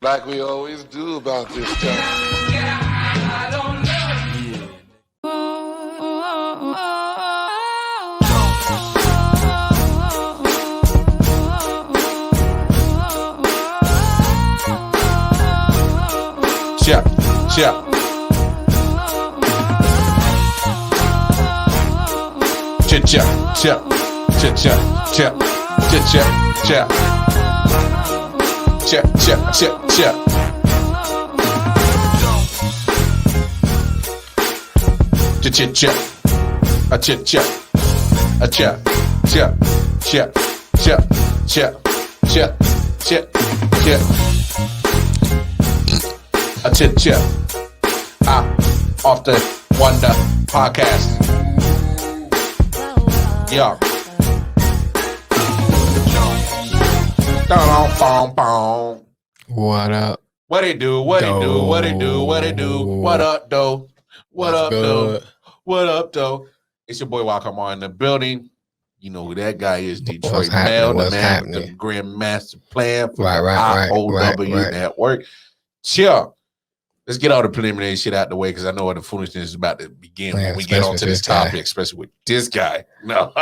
Like we always do about this time. Check. A chit off the Wonder Podcast. Yeah. What up? What it do? What it do? What it do? What it do? What up, though? What up, though? What up, though? It's your boy Walkamar in the building. You know who that guy is, Detroit Mel, the man with the Grandmaster plan for the IOW Network. Chill. Let's get all the preliminary shit out the way because I know what the foolishness is about to begin when we get onto this topic, especially with this guy. No.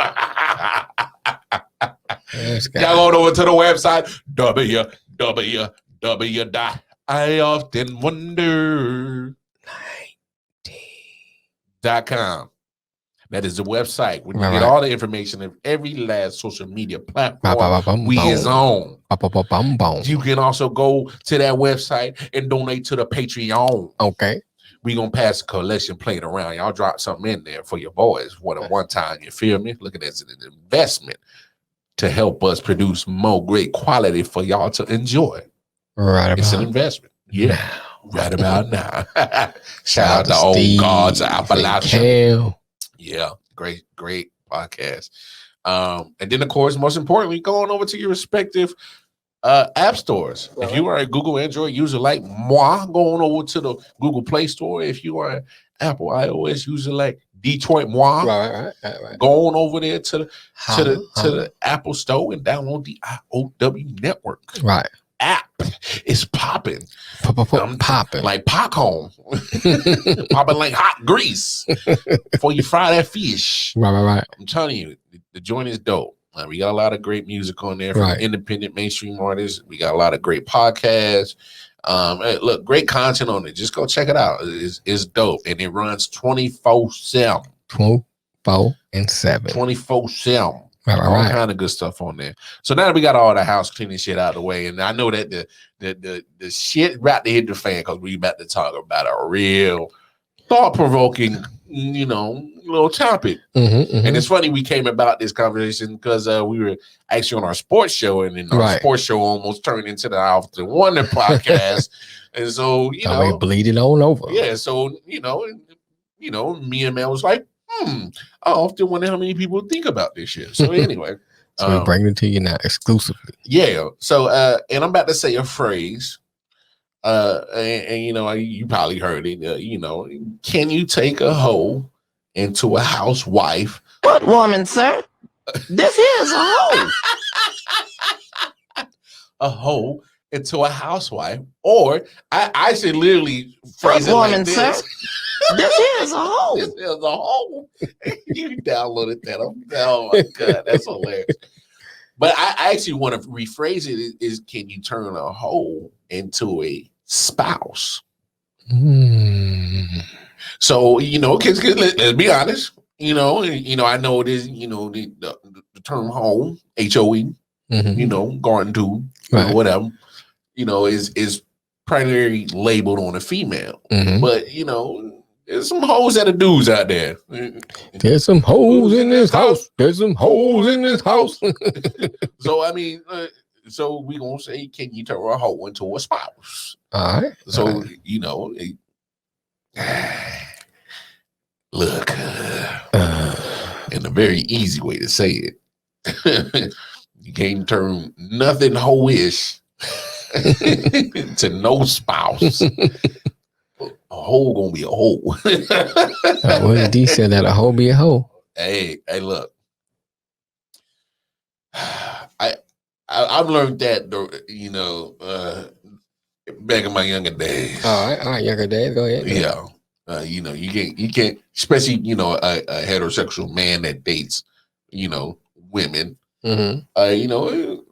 Y'all go over to the website, www.ioftenwonder.com. That is the website. When you get all the information of every last social media platform we is on. You can also go to that website and donate to the Patreon. Okay. We gonna pass a collection plate around. Y'all drop something in there for your boys one time. You feel me? Look at this as an investment to help us produce more great quality for y'all to enjoy. It's an investment. Yeah. Now. Right about now. Shout out to old gods of Appalachia. Yeah, great podcast. And then, of course, most importantly, going over to your respective app stores. If you are a Google Android user like moi, going over to the Google Play Store. If you are an Apple iOS user like Detroit moi, going over there to the Apple Store and download the IOW Network. Right. App is popping. Popping. Like popcorn. Popping like hot grease before you fry that fish. Right. I'm telling you, the joint is dope. We got a lot of great music on there from independent mainstream artists. We got a lot of great podcasts. Hey, look, great content on it. Just go check it out. It's dope. And it runs 24/7. 24/7. 24/7. All kind of good stuff on there. So now that we got all the house cleaning shit out of the way, and I know that the shit about to hit the fan because we about to talk about a real thought-provoking, little topic. And it's funny we came about this conversation because we were actually on our sports show, and then our sports show almost turned into the Off the Wonder podcast. And so, we bleeded on over. Yeah, so, me and Mel was like, I often wonder how many people think about this shit. So anyway. So we bring it to you now exclusively. Yeah. So, and I'm about to say a phrase. And you probably heard it. Can you take a hoe into a housewife? What woman, sir? This is a hoe. A hoe into a housewife, or I should literally phrase it like this. Sir? This is a hoe. This is a hoe. You downloaded that. Oh my God, that's hilarious. But I actually want to rephrase it. Is can you turn a hoe into a spouse? So let's be honest. I know it is. The term home, HOE. Garden tool, whatever. Is primarily labeled on a female, but there's some hoes that are dudes out there. There's some hoes in this house. There's some hoes in this house. So I mean, so we gonna say, can you turn a hoe into a spouse? All right. So look, in a very easy way to say it, you can't turn nothing hoe-ish to no spouse. A hoe gonna be a hoe. What did he say that a hoe be a hoe? Hey, look. I've learned that Back in my younger days. All right, younger days. Go ahead. Yeah. You know, you can't, especially, you know, a heterosexual man that dates, you know, women. Mm-hmm. You know,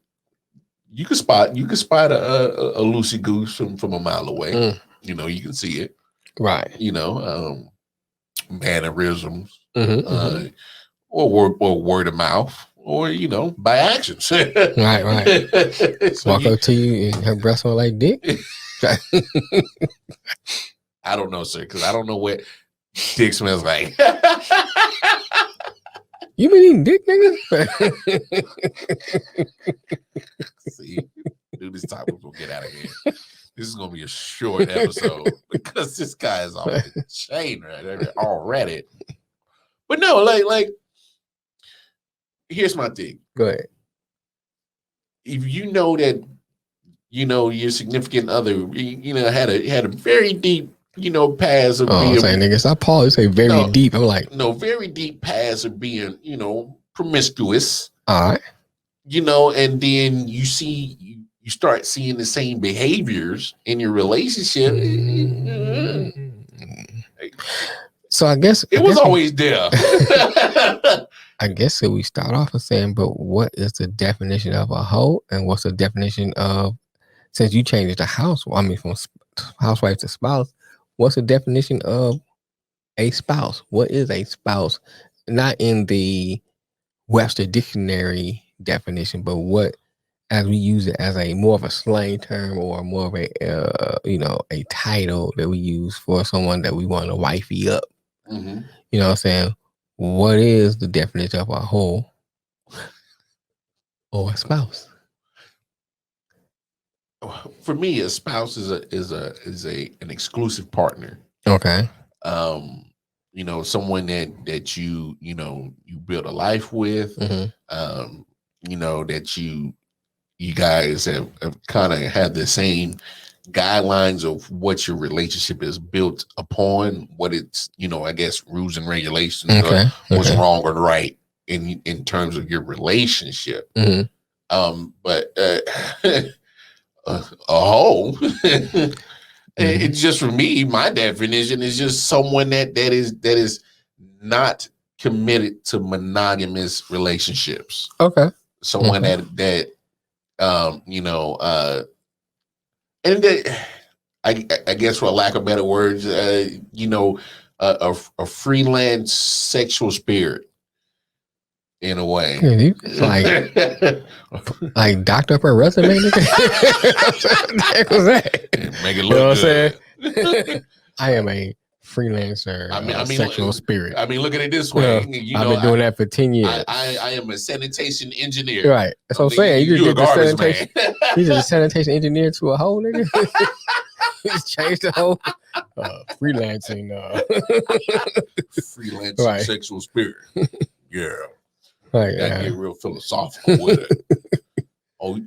you can spot a loosey goose from a mile away. Mm. You know, you can see it. Right. You know, mannerisms, Mm-hmm. or word of mouth, or you know, by actions. Right. So Walk up to you and her breath smell like dick. I don't know, sir, because I don't know what dick smells like. You been eating dick, nigga? See, dude, this time we're gonna get out of here. This is gonna be a short episode because this guy is off the chain right there already. But no, like, here's my thing. Go ahead. If you know that, you know, your significant other, you know, had a very deep, you know, past of being. I'm saying, nigga, stop Paul. You say very deep. I'm like, no, very deep past of being, you know, promiscuous. All right. You know, and then you start seeing the same behaviors in your relationship. So I guess it was always there. I guess we start off with saying, but what is the definition of a hoe, and what's the definition of, since you changed it to housewife, I mean from housewife to spouse, what's the definition of a spouse? What is a spouse? Not in the Webster Dictionary definition, but what, as we use it as a more of a slang term or more of a you know, a title that we use for someone that we want to wifey up. Mm-hmm. You know what I'm saying? What is the definition of a hoe or a spouse? For me, a spouse is an exclusive partner. Okay. You know, someone that you know, you build a life with. Mm-hmm. You know, that you guys have kind of had the same guidelines of what your relationship is built upon, what it's, you know, I guess rules and regulations, Okay. or what's wrong or right in terms of your relationship. Mm-hmm. But a hoe, it's just, for me, my definition is just someone that is not committed to monogamous relationships. Okay. Someone that you know, and that, I guess, for lack of better words, you know, a freelance sexual spirit in a way. Yeah, like doctor up her resume. What was that? Make it look good. I am a freelancer. I mean, sexual spirit. I mean, look at it this way. You I've know, been doing that for 10 years. I am a sanitation engineer. Right. That's what I'm saying. You a garbage man. You just a sanitation engineer to a whole nigga. Just change the whole freelancing. Freelancing sexual spirit. Yeah. Right. That get real philosophical with it. Oh,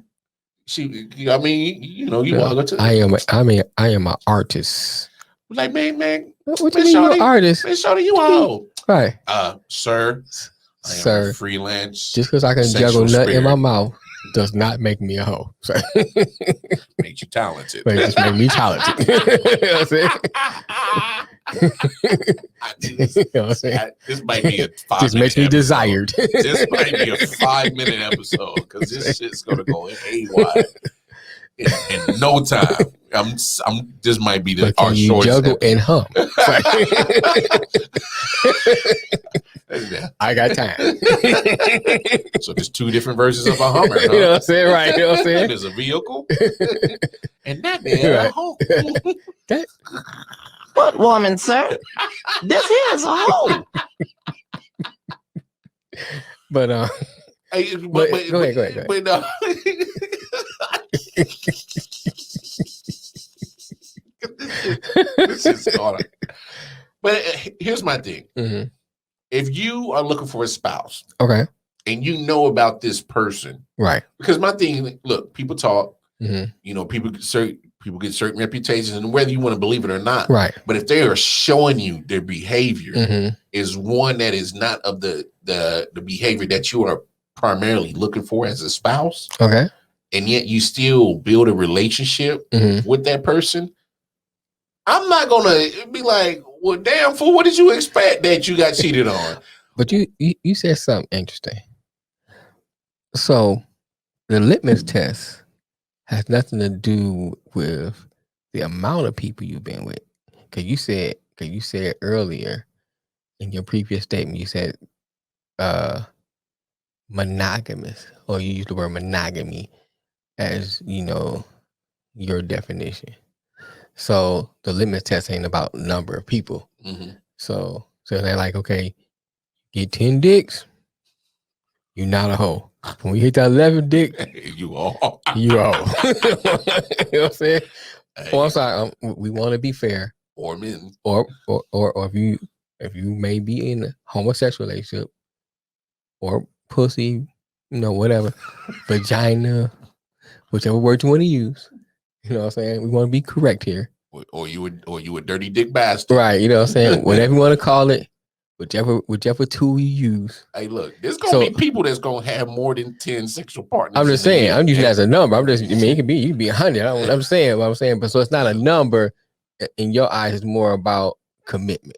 see, I mean, you know, you walk to. I am an artist. Like, man. What you mean you're an artist? Man, show you all. Right. Sir. I am a freelance. Just because I can juggle nut in my mouth does not make me a hoe. So. Makes you talented. But it just make me talented. You know what I'm saying? You know what I'm saying? This might be a 5-minute just makes me episode. desired. This might be a 5-minute episode because this shit's gonna go haywire in no time. This might be our shortest juggle episode. and hum. I got time. So there's 2 different versions of a Hummer. Huh? You know what I'm saying? Right. You know what I'm saying? There's a vehicle and that man a hoe. What woman, sir? This here is a hoe. But go ahead. But this is gone. But here's my thing. Mm-hmm. If you are looking for a spouse, okay, and you know about this person, right? Because my thing, look, people talk. Mm-hmm. You know, people get certain reputations, and whether you want to believe it or not, right? But if they are showing you their behavior mm-hmm. is one that is not of the behavior that you are primarily looking for as a spouse, okay, and yet you still build a relationship with that person, I'm not gonna be like, well, damn fool, what did you expect that you got cheated on? But you said something interesting. So the litmus test has nothing to do with the amount of people you've been with. Cause you said earlier in your previous statement, you said monogamous, or you used the word monogamy as, your definition. So the litmus test ain't about number of people. So they're like, okay, get 10 dicks, you're not a hoe. When you hit that 11 dick, you all. you know what I'm saying? Hey. I'm sorry, we want to be fair. Or men. Or if you may be in a homosexual relationship or pussy, whatever, vagina, whichever word you want to use. You know what I'm saying? We want to be correct here. Or you a dirty dick bastard. Right, you know what I'm saying? Whatever you want to call it, whichever tool you use. Hey, look, there's gonna be people that's gonna have more than 10 sexual partners. I'm just saying, I'm using it as a number. You can be 100. I'm saying what I'm saying, but so it's not a number in your eyes, it's more about commitment.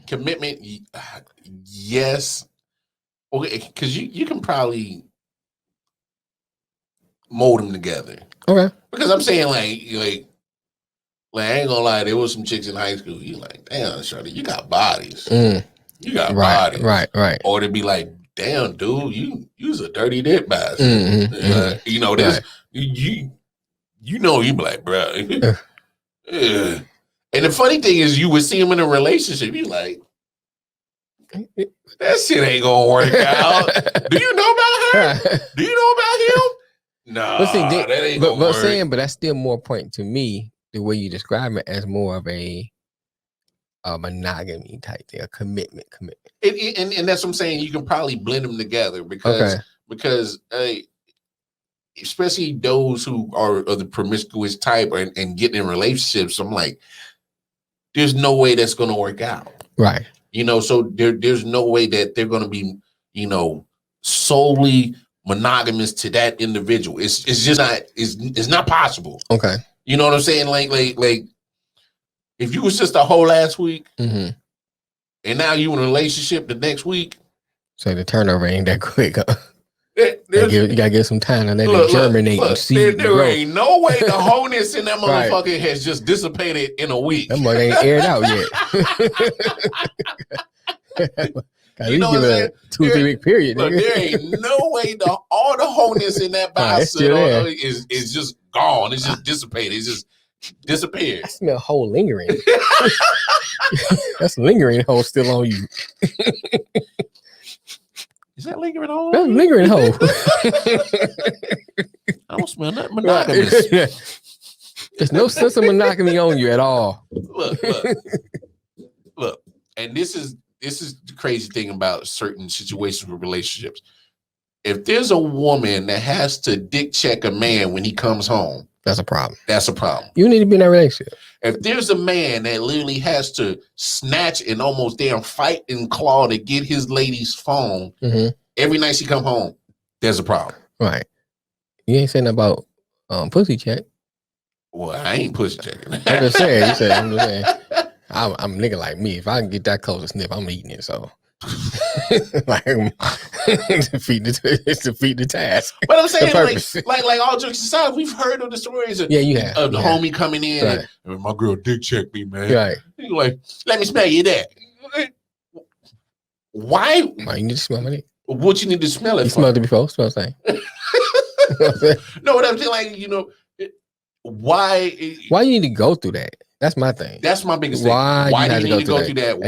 Commitment, yes. Okay, because you can probably mold them together. Okay. Because I'm saying like I ain't gonna lie, there was some chicks in high school. You like, damn, shorty, you got bodies. You got bodies. Right. Or to be like, damn, dude, you's a dirty dick bastard. This you be like, bro. Yeah. And the funny thing is, you would see him in a relationship. You like, that shit ain't gonna work out. Do you know about her? Do you know about him? No, that ain't gonna work. But that's still more point to me. The way you describe it as more of a monogamy type thing, a commitment. And that's what I'm saying. You can probably blend them together because especially those who are of the promiscuous type and getting in relationships, I'm like, there's no way that's going to work out. Right. So there's no way that they're going to be, solely monogamous to that individual. It's just not, it's not possible. Okay. You know what I'm saying? Like if you was just a whole last week and now you in a relationship the next week. So the turnover ain't that quick, huh? You gotta get some time to let it germinate and see. There ain't no way the wholeness in that motherfucker has just dissipated in a week. That mother ain't aired out yet. You know what I'm saying? 2-3 week period. Look, there ain't no way all the wholeness in that bicep is just gone. It's just dissipated. It's just disappeared. I smell whole lingering. That's lingering hole still on you. Is that lingering hole? That's lingering hole. I don't smell nothing monogamous. There's no sense of monogamy on you at all. Look, and this is the crazy thing about certain situations with relationships. If there's a woman that has to dick check a man when he comes home, that's a problem. That's a problem. You need to be in that relationship. If there's a man that literally has to snatch and almost damn fight and claw to get his lady's phone every night she come home, there's a problem. Right. You ain't saying about pussy check. Well, I ain't pussy checking. I'm just saying. I'm just saying. I'm a nigga like me. If I can get that close to sniff, I'm eating it. So, like, defeat the task. But I'm saying, like all jokes aside, we've heard of the stories of, you have. Of the homie coming in and my girl dick checked me, man. Right. You're like, let me smell you that. Why you need to smell my dick? What you need to smell it? You smelled it before. Smell the same. No, what I'm saying, like, why you need to go through that? That's my thing. That's my biggest thing. Why do you need to go through that?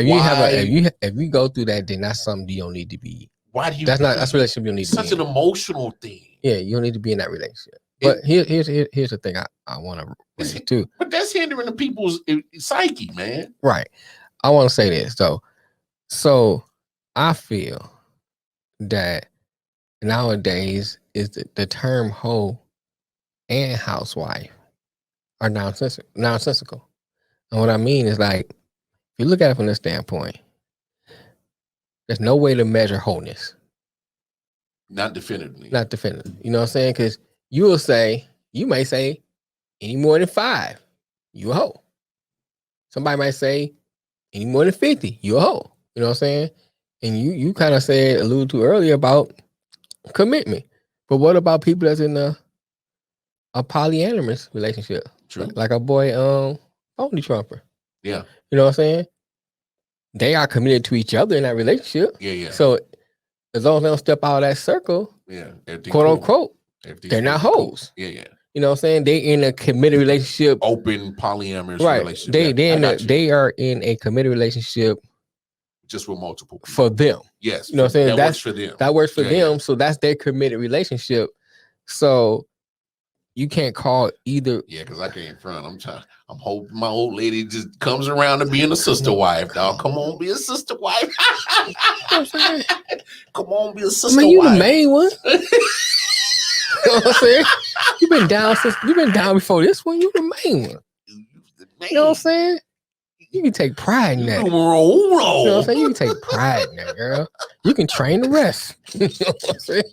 If you go through that, then that's something you don't need to be. Why do you? That's a relationship you don't need to be. Such an emotional thing. Yeah, you don't need to be in that relationship. But here's the thing I want to bring too. But that's hindering the people's psyche, man. Right. I want to say this though. So I feel that nowadays is the term hoe and housewife are nonsensical. And what I mean is, like, if you look at it from this standpoint, there's no way to measure wholeness. Not definitively. Not definitive. You know what I'm saying? Because you may say any more than 5, you a hoe. Somebody might say any more than 50, you a hoe. You know what I'm saying? And you kind of alluded to earlier about commitment. But what about people that's in a polyamorous relationship? True. Like a boy, phony trumper. Yeah. You know what I'm saying? They are committed to each other in that relationship. Yeah. So as long as they don't step out of that circle, quote unquote, they're not hoes. Cool. Yeah. You know what I'm saying? They in a committed relationship. Open polyamorous relationship. They are in a committed relationship just with multiple people. For them. Yes. You know what I'm saying? That works for them. That works for them. So that's their committed relationship. So you can't call either. Yeah, because I can't front. I'm hoping my old lady just comes around to being a sister wife. Dog, come on, be a sister wife. You know what I'm saying? Come on, be a sister wife. You the main one. You know what I'm saying? You've been down before this one. You the main one. You know what I'm saying? You can take pride in that. You know what I'm saying? You can take pride in that, girl. You can train the rest. You know what I'm saying?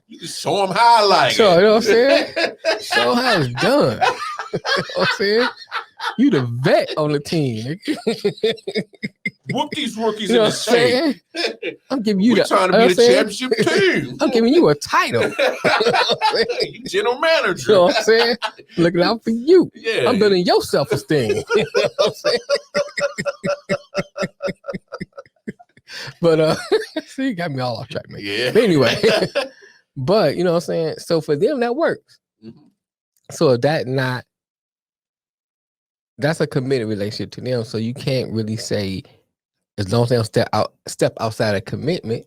You can show them how I like it. You know what I'm saying? Show how it's done. You know what I'm saying? You the vet on the team. Whoop these rookies You know in the shade. I'm giving you trying to be the championship team. I'm giving you a title. You general manager. You know what I'm saying? Looking out for you. Yeah. I'm building your self-esteem. You know what I'm saying? But see, you got me all off track, man. Yeah. But anyway, but you know what I'm saying? So for them, that works. Mm-hmm. So that's a committed relationship to them. So you can't really say, as long as they don't step outside of commitment,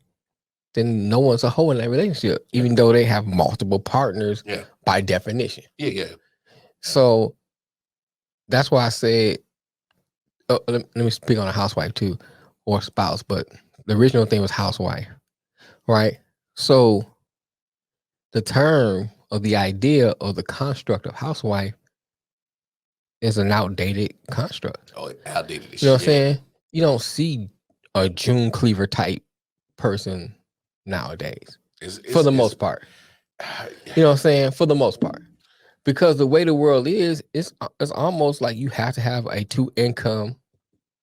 then no one's a hoe in that relationship, even though they have multiple partners by definition. Yeah. So that's why I said, let me speak on a housewife too, or spouse, but the original thing was housewife, right? So the term or the idea or the construct of housewife is an outdated construct. Oh, outdated. You know what I'm saying? You don't see a June Cleaver type person nowadays, for the most part. You know what I'm saying? For the most part. Because the way the world is, it's almost like you have to have a 2-income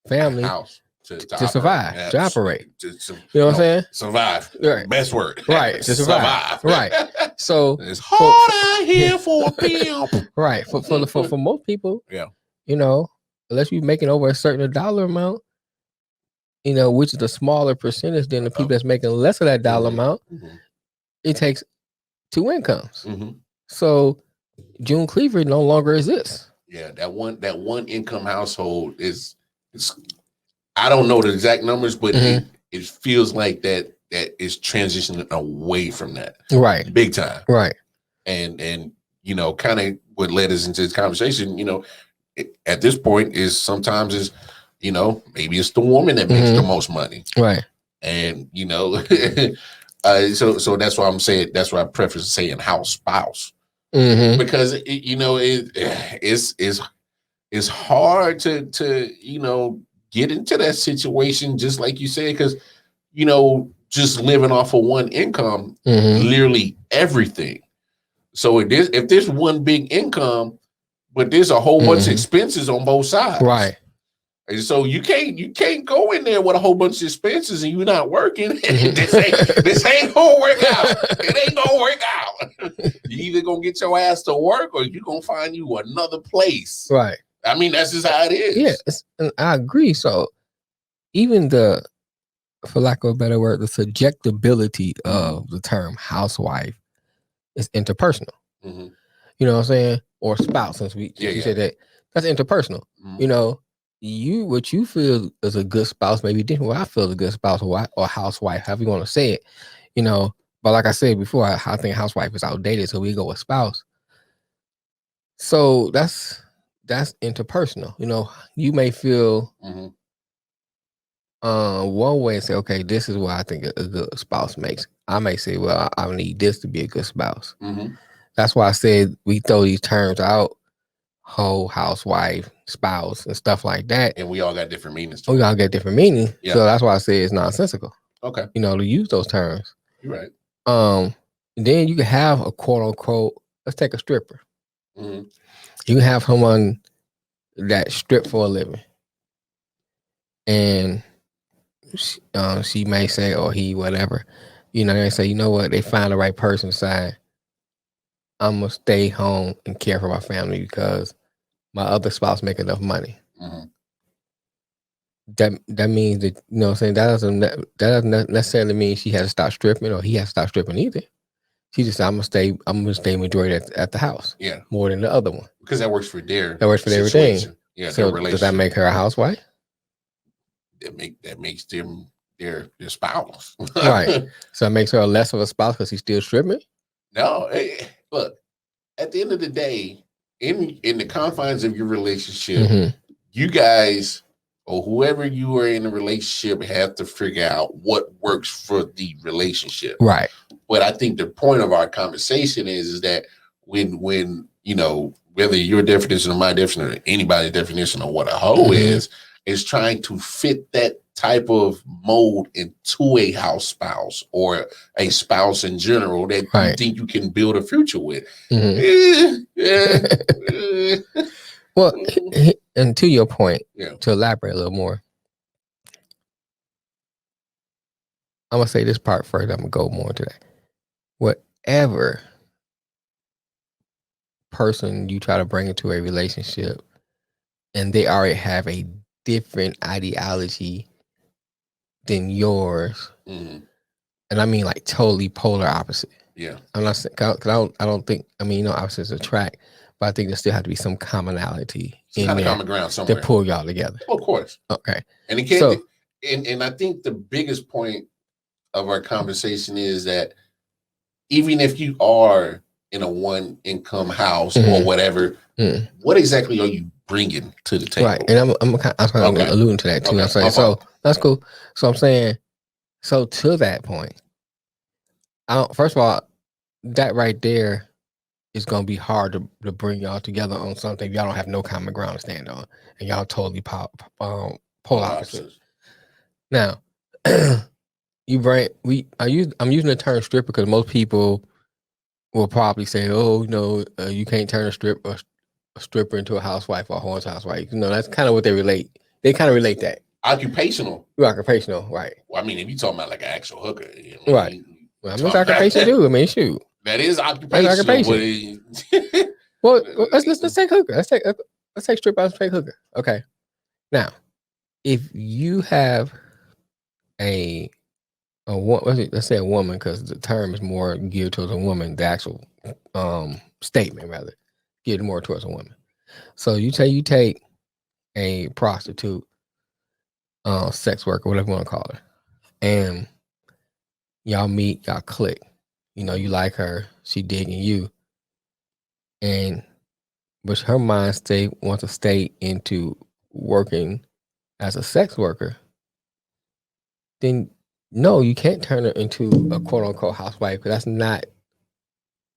family house to survive, to operate. You know what I'm saying? Survive. Right. Best word. Right. To survive. Right. So it's hard out here for a pimp. Right. For most people, you know, unless you're making over a certain dollar amount, you know, which is a smaller percentage than the people that's making less of that dollar amount, it takes 2 incomes. So June Cleaver no longer exists. Yeah, that one income household is I don't know the exact numbers, but it feels like that is transitioning away from that. Right. Big time. Right. And you know, kind of what led us into this conversation, you know, at this point is sometimes is, you know, maybe it's the woman that makes the most money. Right. And, you know, so that's why I'm saying, that's why I preface saying house spouse. Because, you know, it's hard to, you know, get into that situation, just like you said, because, you know, just living off of one income, literally everything. So if there's one big income, but there's a whole bunch of expenses on both sides. Right. And so you can't go in there with a whole bunch of expenses and you're not working. This ain't gonna work out. It ain't gonna work out. You either gonna get your ass to work or you're gonna find you another place. Right. I mean, that's just how it is. Yeah, and I agree. So even for lack of a better word, the subjectability of the term housewife is interpersonal. You know what I'm saying? Or spouse, since you said that. That's interpersonal. You know, what you feel is a good spouse may be different. What I feel is a good spouse or housewife, however you want to say it. You know, but like I said before, I think housewife is outdated, so we go with spouse. So that's interpersonal. You know, you may feel one way and say, okay, this is what I think a good spouse makes. I may say, well, I need this to be a good spouse. That's why I said we throw these terms out, hoe, housewife, spouse, and stuff like that. And we all got different meanings. We all get different meaning. So that's why I say it's nonsensical. Okay. You know, to use those terms. You're right. Then you can have a quote unquote, let's take a stripper. Mm-hmm. You can have someone that strip for a living. And she may say, or he, whatever, they say, you know what, they find the right person, say, I'm gonna stay home and care for my family because my other spouse make enough money. Mm-hmm. That means that, what I'm saying, that doesn't necessarily mean she has to stop stripping or he has to stop stripping either. She just said, I'm gonna stay majority at the house. Yeah. More than the other one. Because that works for their everything. Yeah. So their relationship. Does that make her a housewife? That makes them their spouse. Right. So it makes her less of a spouse because he's still stripping? No, look, at the end of the day, in the confines of your relationship, Mm-hmm. you guys or whoever you are in a relationship have to figure out what works for the relationship. Right. But I think the point of our conversation is that when whether your definition or my definition or anybody's definition of what a hoe is trying to fit that type of mold into a house spouse or a spouse in general that you think you can build a future with. Well, and to your point, yeah. to elaborate a little more, I'm gonna say this part first. I'm gonna go more into that. Whatever person you try to bring into a relationship, and they already have a different ideology than yours, and I mean like totally polar opposite. Yeah, I'm not saying because I don't think opposites attract, but I think there still have to be some commonality some kind of common ground somewhere to pull y'all together. Oh, of course. Okay, and it can't. And I think the biggest point of our conversation is that even if you are in a one income house or whatever, what exactly are you bringing to the table? Right, and I'm kind of alluding to that too. Okay. I'm saying so that's cool. So I'm saying so to that point. First of all, that right there is going to be hard to bring y'all together on something y'all don't have no common ground to stand on, and y'all totally polar opposite. Now, I'm using the term stripper because most people will probably say, "Oh, you can't turn a stripper into a housewife or a horse housewife." That's kind of what they relate. They kind of relate that occupational, right? Well, I mean, if you talking about like an actual hooker, right? Well, I mean, it's occupation too. I mean, shoot, that is occupation. Well, let's take hooker. Let's take stripper. Let's take hooker. Okay. Now, if you have let's say a woman, because the term is more geared towards a woman, the actual statement rather geared more towards a woman. So you take a prostitute, sex worker, whatever you want to call her, and y'all meet, y'all click. You like her, she digging you, but her mind wants to stay into working as a sex worker. Then no, you can't turn her into a quote unquote housewife because that's not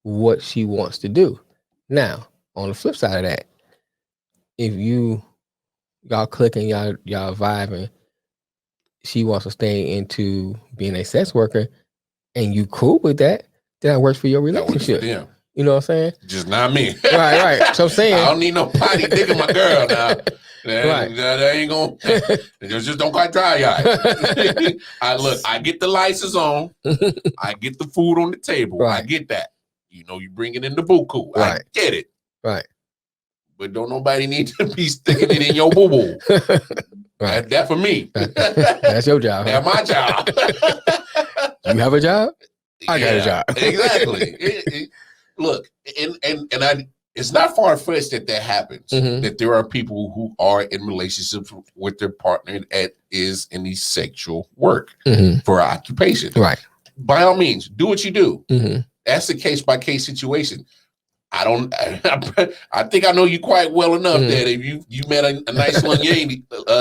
what she wants to do. Now, on the flip side of that, if y'all clicking, y'all vibing, she wants to stay into being a sex worker, and you cool with that, then that works for your relationship. That works for them. You know what I'm saying? Just not me. Right. So I'm saying I don't need no potty digging my girl now. Right. That ain't gonna just don't quite dry eyes. I get the license on. I get the food on the table. Right. I get that. You bring it in the buku. Right. I get it. Right. But don't nobody need to be sticking it in your boo-boo. Right. That for me. That's your job. That's my job. You have a job? I got a job. Exactly. Look, and it's not far-fetched that happens, that there are people who are in relationships with their partner that is in the sexual work for occupation. Right. By all means, do what you do. That's a case-by-case situation. I think I know you quite well enough that if you met a nice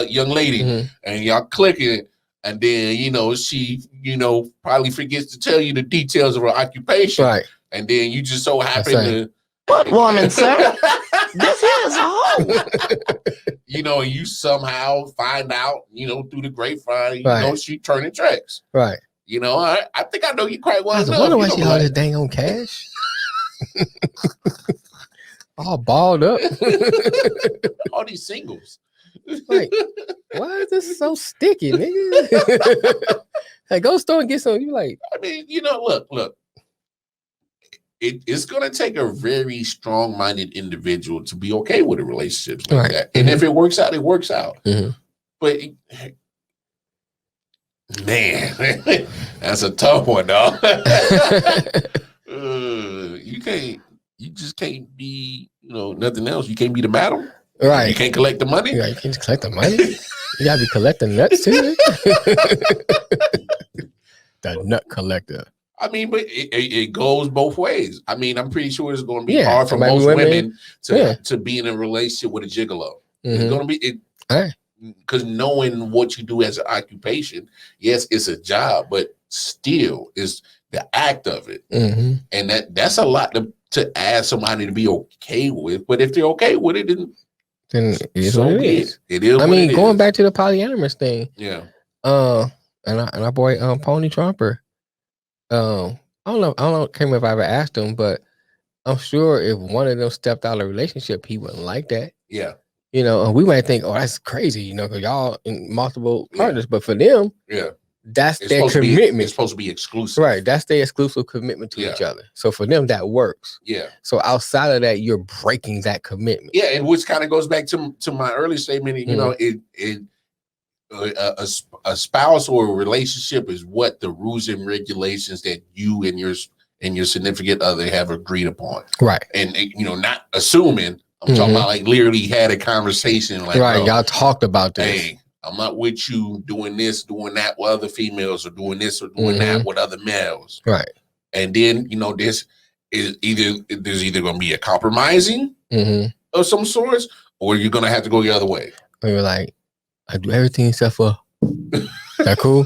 young lady and y'all clicking, and then she probably forgets to tell you the details of her occupation, right? And then you just so happen to what woman, sir? This is a hoe. You somehow find out, through the grapevine, right. She turning tricks, right? You know, I think I know you quite well I was enough. wondering why You she know, all like, this dang on cash. All balled up. all these singles. Like, why is this so sticky, nigga? Like, go store and get some. You like, I mean, you know, look. It's going to take a very strong-minded individual to be okay with a relationship like Right. that. And if it works out, it works out. Mhm. But man, that's a tough one, dog. You just can't be, you know, nothing else. You can't be the madam. right. You can't collect the money. Yeah, you can't just collect the money. You gotta be collecting nuts too. The nut collector. I mean, but it goes both ways. I mean, I'm pretty sure it's going to be Yeah, hard for somebody most women yeah. to be in a relationship with a gigolo. Mhm. It's going to be Right. because knowing what you do as an occupation, yes, it's a job, but still is the act of it, Mhm. and that's a lot to ask somebody to be okay with. But if they're okay with it, Then it is so what it be is. it. It is. I what mean, it going is. back to the polyamorous thing. Yeah. And our boy Pony Trumper. I don't know. Can't remember if I ever asked him, but I'm sure if one of them stepped out of a relationship, he wouldn't like that. Yeah. You know, and we might think, oh, that's crazy, you know, because y'all in multiple Yeah. partners. But for them, Yeah. that's It's their supposed to be- commitment. it's supposed to be exclusive. Right. That's their exclusive commitment to Yeah. each other. So for them, that works. Yeah. So outside of that, you're breaking that commitment. Yeah, and which kind of goes back to my early statement. You know, a spouse or a relationship is what the rules and regulations that you and your significant other have agreed upon. Right. And you know, not assuming. I'm talking about like literally had a conversation. Like, right. bro, Y'all talked about this. hey, I'm not with you doing this, doing that with other females, or doing this or doing that with other males. Right. And then, you know, there's either going to be a compromising of some sorts, or you're going to have to go the other way. We were like, I do everything except for that cool.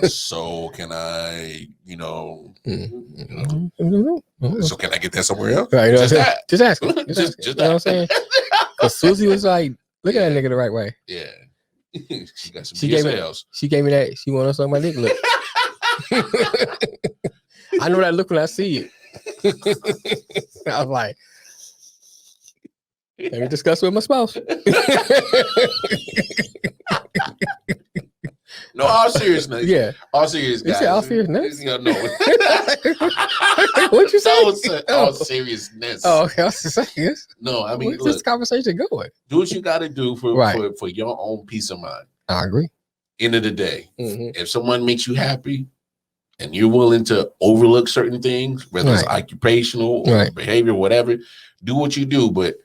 So can I, you know, Mm-hmm. so can I get that somewhere else? Right, you know Just what I'm that. Just ask. Just ask. Just You know what I'm saying? Because Susie was like, look at that nigga the right way. Yeah. She got some She gave me that. She wanted to suck my dick. Look. I know that look when I see it. I was like, let me discuss with my spouse. No, all seriousness. Yeah. All serious, guys. You said all seriousness? You know, no. What'd you say? All seriousness. Oh, okay. I was serious. No, I mean, Where's look, this conversation going? do what you got to do for your own peace of mind. I agree. End of the day, if someone makes you happy and you're willing to overlook certain things, whether it's occupational or behavior, whatever, do what you do. But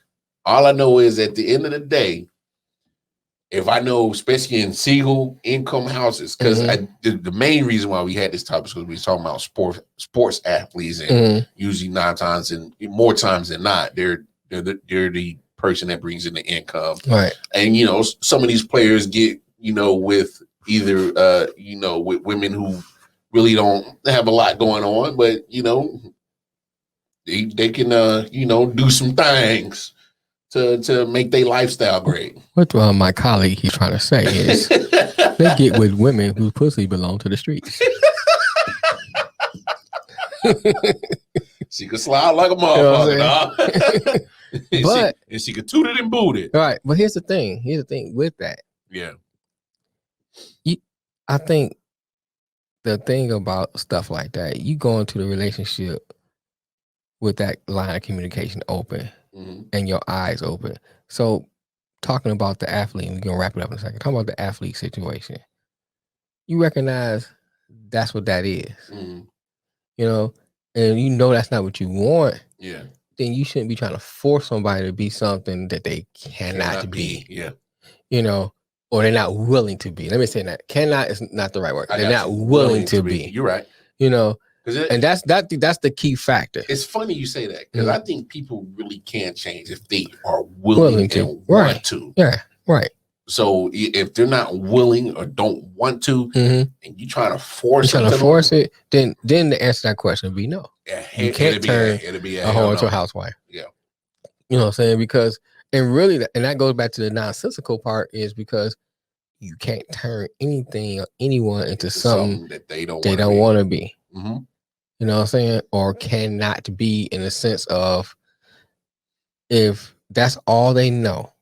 all I know is at the end of the day, if I know, especially in single income houses, because the main reason why we had this topic is because we were talking about sports athletes, and usually 9 times and more times than not, they're the person that brings in the income. Right. And you know, some of these players get, you know, with either you know, with women who really don't have a lot going on, but you know, they can you know, do some things to make their lifestyle great. What my colleague he's trying to say is they get with women whose pussy belong to the streets. She could slide like a motherfucker, you know but she could toot it and boot it. Right. But here's the thing with that. Yeah. I think the thing about stuff like that, you go into the relationship with that line of communication open and your eyes open. So talking about the athlete, we're going to wrap it up in a second. Talking about the athlete situation. You recognize that's what that is. You know, and you know that's not what you want. Yeah. Then you shouldn't be trying to force somebody to be something that they cannot be. Yeah. You know, or they're not willing to be. Let me say that. Cannot is not the right word. They're not willing to be. You're right. You know, and that's the key factor. It's funny you say that, because I think people really can change if they are willing to want to. Yeah, right. So if they're not willing or don't want to, and you trying to force it, then the answer to that question would be no. Yeah, you can't turn a hoe into a housewife. Yeah. You know what I'm saying? Because and that goes back to the nonsensical part, is because you can't turn anything or anyone into It's something that they don't want to be. Mm-hmm. You know what I'm saying? Or cannot be, in the sense of, if that's all they know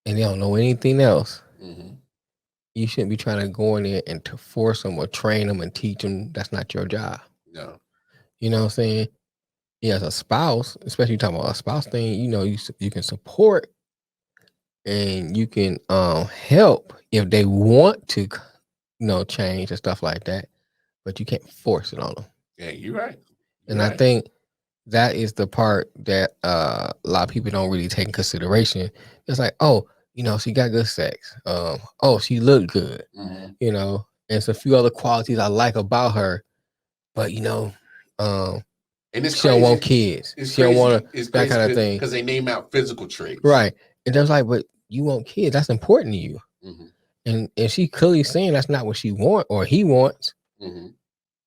and they don't know anything else, Mm-hmm. you shouldn't be trying to go in there and to force them or train them and teach them. That's not your job. No. You know what I'm saying? Yeah, as a spouse, especially talking about a spouse thing, you know, you can support and you can help if they want to, change and stuff like that, but you can't force it on them. Yeah, you're right. And I think that is the part that a lot of people don't really take in consideration. It's like, oh, she got good sex. Oh, she looked good. Mm-hmm. And it's a few other qualities I like about her, but and it's she don't want kids. She don't want that kind of thing, because they name out physical traits, right? And they're like, but you want kids? That's important to you. Mm-hmm. And if she clearly saying that's not what she want or he wants, mm-hmm.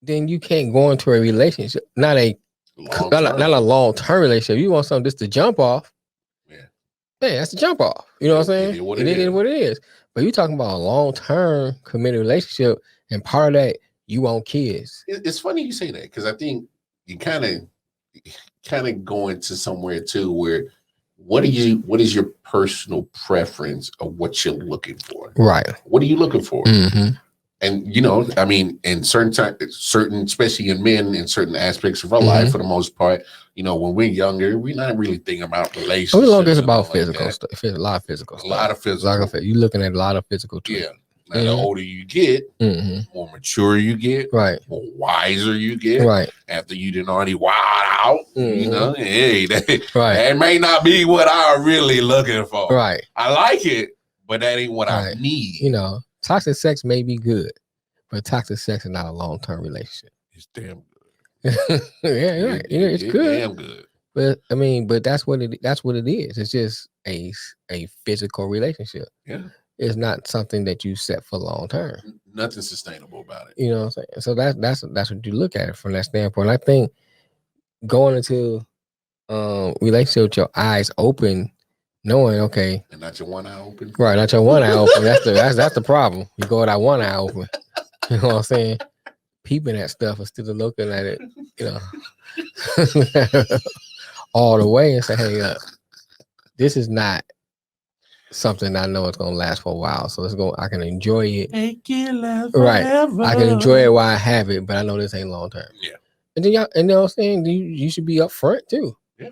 then you can't go into a relationship, not a long-term relationship. You want something just to jump off. Yeah, that's a jump off. You know what I'm saying? It is what it is. But you talking about a long-term committed relationship, and part of that, you want kids. It's funny you say that, because I think you kind of go into somewhere too where what is your personal preference of what you're looking for? Right. What are you looking for? Mm-hmm. And I mean, in certain, especially in men, in certain aspects of our life, for the most part, when we're younger, we're not really thinking about relationships. We're looking about physical stuff. A lot of physical stuff. A lot of physical. You're looking at a lot of physical too. Yeah. Now, the older you get, more mature you get, right? More wiser you get, right? After you didn't already wild out, hey, right? That may not be what I'm really looking for, right? I like it, but that ain't what I need. Toxic sex may be good, but toxic sex is not a long-term relationship. It's damn good. Yeah, right. It's good. Damn good. But that's what it is. It's just a physical relationship. Yeah. It's not something that you set for long term. Nothing sustainable about it. You know what I'm saying? So that's what you look at it from that standpoint. I think going into relationship with your eyes open, knowing, okay, and not your one eye open. Right, not your one eye open. That's the problem. You go with that one eye open. You know what I'm saying? Peeping at stuff instead of looking at it, all the way and say, hey, this is not something I know it's gonna last for a while. So I can enjoy it. Make it last right. Forever. I can enjoy it while I have it, but I know this ain't long term. Yeah. And then you know what I'm saying? You should be upfront too. Yeah.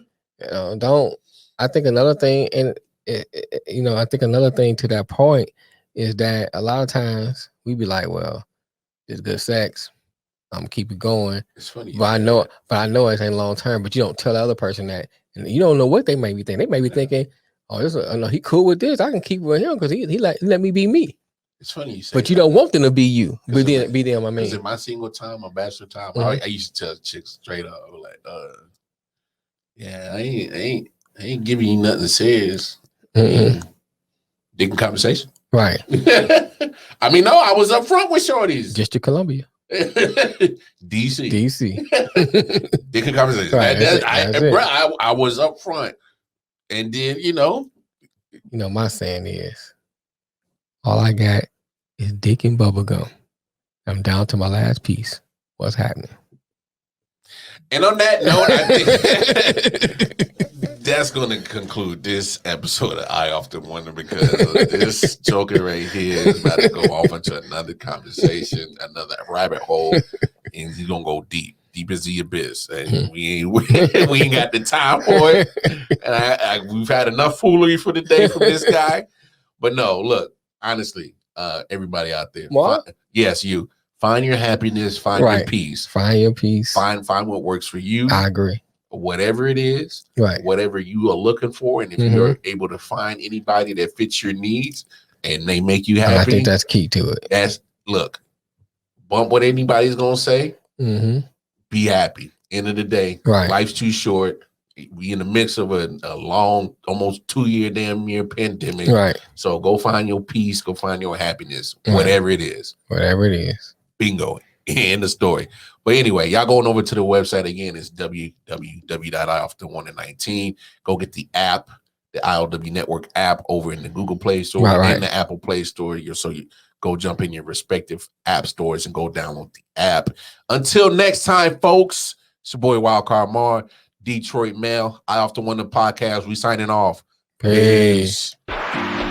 I think another thing, and I think another thing to that point is that a lot of times we be like, well, it's good sex, I'm gonna keep it going. It's funny. But I know it ain't long term, but you don't tell the other person that. And you don't know what they may be thinking. They may be thinking, oh, no, he cool with this. I can keep with him because he let me be me. It's funny you say but you don't want them to be you. Be them, I mean. Because in my single time, my bachelor time, I used to tell chicks straight up, like, yeah, I ain't giving you nothing serious. Dick conversation. Right. I mean, no, I was up front with shorties. Just to Columbia. DC. Dick conversation. Right, I was up front. And then, my saying is, all I got is dick and bubble gum. I'm down to my last piece. What's happening? And on that note, I think that's going to conclude this episode of I Often Wonder, because this joker right here is about to go off into another conversation, another rabbit hole, and he's going to go deep as the abyss. And we ain't got the time for it. And we've had enough foolery for the day from this guy. But no, look, honestly, everybody out there. Yes, you. Find your happiness, find your peace. Find your peace. Find what works for you. I agree. Whatever it is, whatever you are looking for. And if you're able to find anybody that fits your needs and they make you happy. I think that's key to it. Bump what anybody's going to say. Be happy. End of the day, life's too short. We in the midst of a long, almost 2-year damn near pandemic. Right. So go find your peace. Go find your happiness. Whatever it is. Whatever it is. Bingo. End the story. But anyway, y'all going over to the website again. It's www.ioften119. Go get the app. the ILW Network app over in the Google Play Store and the Apple Play Store. So you go jump in your respective app stores and go download the app. Until next time, folks, it's your boy Wildcard Mar, Detroit Mail. I Off the One the podcast. We signing off. Peace. Peace.